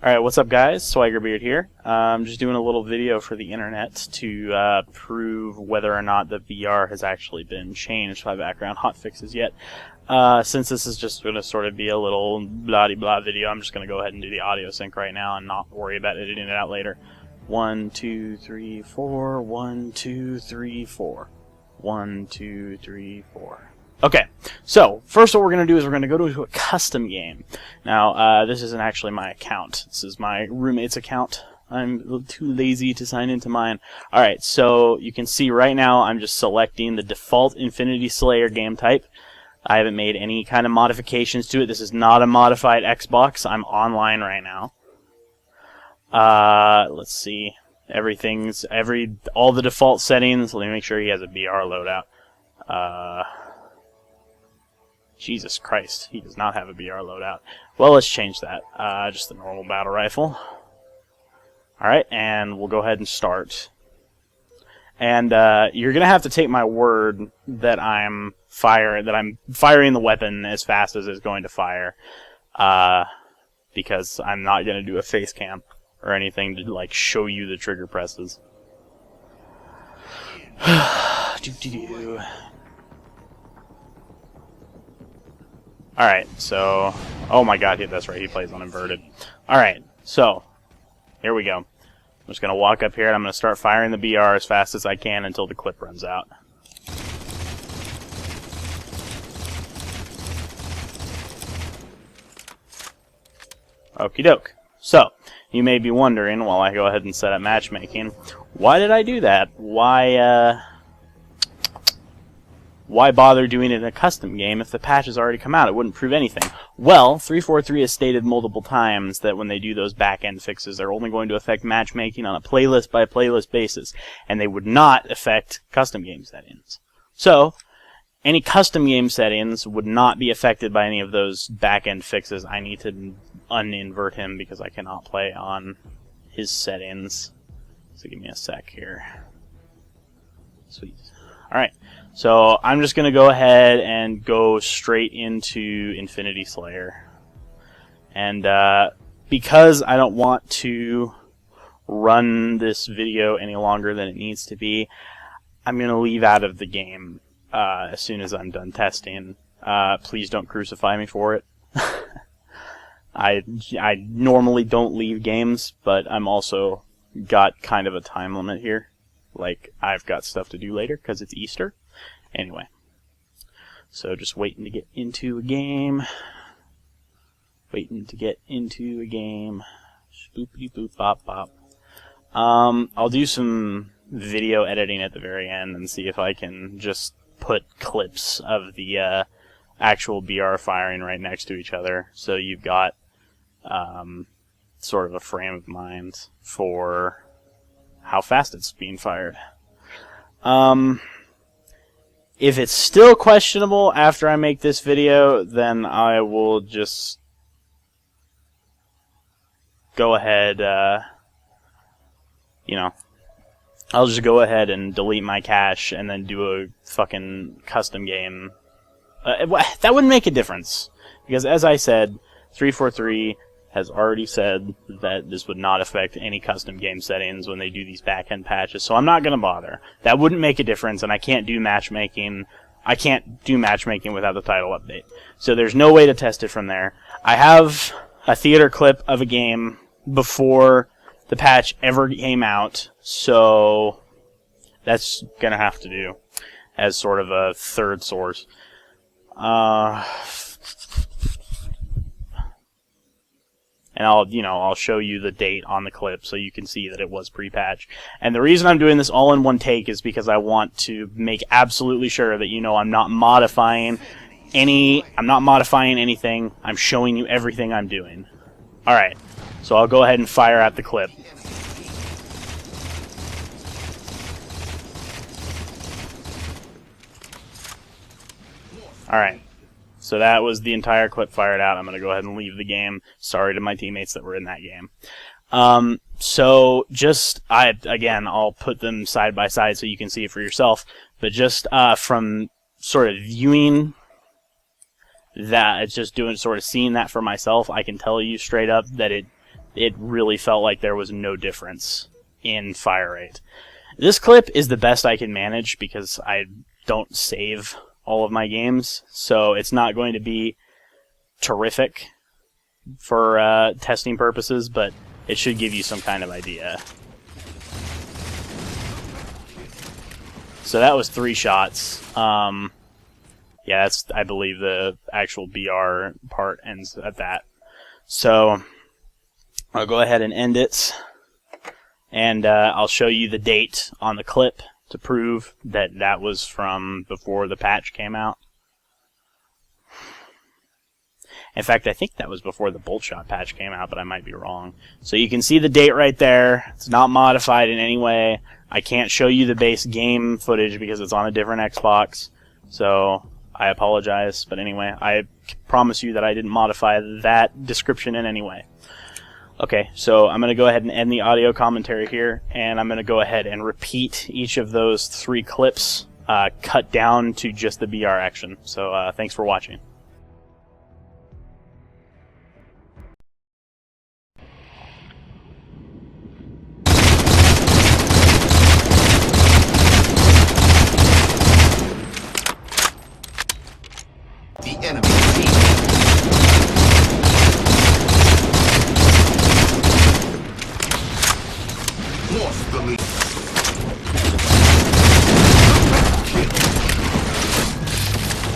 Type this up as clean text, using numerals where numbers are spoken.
Alright, what's up guys? Swaggerbeard here. I'm just doing a little video for the internet to prove whether or not the VR has actually been changed by background hotfixes yet. Since this is just going to sort of be a little blah-de-blah video, I'm just going to go ahead and do the audio sync right now and not worry about editing it out later. 1, 2, 3, 4, 1, 2, 3, 4. 1, 2, 3, 4. Okay, so first what we're going to do is we're going to go to a custom game. Now, this isn't actually my account. This is my roommate's account. I'm a little too lazy to sign into mine. Alright, so you can see right now I'm just selecting the default Infinity Slayer game type. I haven't made any kind of modifications to it. This is not a modified Xbox. I'm online right now. Let's see. All the default settings. Let me make sure he has a BR loadout. Jesus Christ, he does not have a BR loadout. Well, let's change that. Just the normal battle rifle. Alright, and we'll go ahead and start. And you're gonna have to take my word that I'm firing the weapon as fast as it's going to fire. Because I'm not gonna do a face cam or anything to like show you the trigger presses. Alright, so... Oh my god, that's right, he plays on inverted. Alright, so... Here we go. I'm just going to walk up here and I'm going to start firing the BR as fast as I can until the clip runs out. Okie doke. So, you may be wondering, while I go ahead and set up matchmaking, why did I do that? Why bother doing it in a custom game if the patch has already come out? It wouldn't prove anything. Well, 343 has stated multiple times that when they do those back-end fixes, they're only going to affect matchmaking on a playlist-by-playlist basis, and they would not affect custom game settings. So, any custom game settings would not be affected by any of those back-end fixes. I need to uninvert him because I cannot play on his settings. So give me a sec here. Sweet. Alright. So I'm just going to go ahead and go straight into Infinity Slayer. And because I don't want to run this video any longer than it needs to be, I'm going to leave out of the game as soon as I'm done testing. Please don't crucify me for it. I normally don't leave games, but I'm also got kind of a time limit here. Like, I've got stuff to do later because it's Easter. Anyway, so just waiting to get into a game. Spoopity boop bop bop. I'll do some video editing at the very end and see if I can just put clips of the actual BR firing right next to each other, so you've got sort of a frame of mind for how fast it's being fired. If it's still questionable after I make this video, then I will just go ahead, I'll just go ahead and delete my cache and then do a fucking custom game. That wouldn't make a difference, because as I said, 343 has already said that this would not affect any custom game settings when they do these back-end patches, so I'm not going to bother. That wouldn't make a difference, and I can't do matchmaking. I can't do matchmaking without the title update. So there's no way to test it from there. I have a theater clip of a game before the patch ever came out, so that's going to have to do as sort of a third source. And I'll show you the date on the clip so you can see that it was pre-patch. And the reason I'm doing this all in one take is because I want to make absolutely sure that I'm not modifying anything. I'm showing you everything I'm doing. Alright, so I'll go ahead and fire out the clip. Alright. So that was the entire clip fired out. I'm going to go ahead and leave the game. Sorry to my teammates that were in that game. So I'll put them side by side so you can see it for yourself. But just from sort of viewing that, it's just seeing that for myself, I can tell you straight up that it really felt like there was no difference in fire rate. This clip is the best I can manage because I don't save all of my games, so it's not going to be terrific for testing purposes, but it should give you some kind of idea. So that was 3 shots. Yeah, that's, I believe the actual BR part ends at that. So I'll go ahead and end it, and I'll show you the date on the clip to prove that that was from before the patch came out. In fact, I think that was before the bolt shot patch came out, but I might be wrong. So you can see the date right there. It's not modified in any way. I can't show you the base game footage because it's on a different Xbox. So I apologize, but anyway, I promise you that I didn't modify that description in any way. Okay, so I'm going to go ahead and end the audio commentary here, and I'm going to go ahead and repeat each of those 3 clips cut down to just the BR action. So thanks for watching.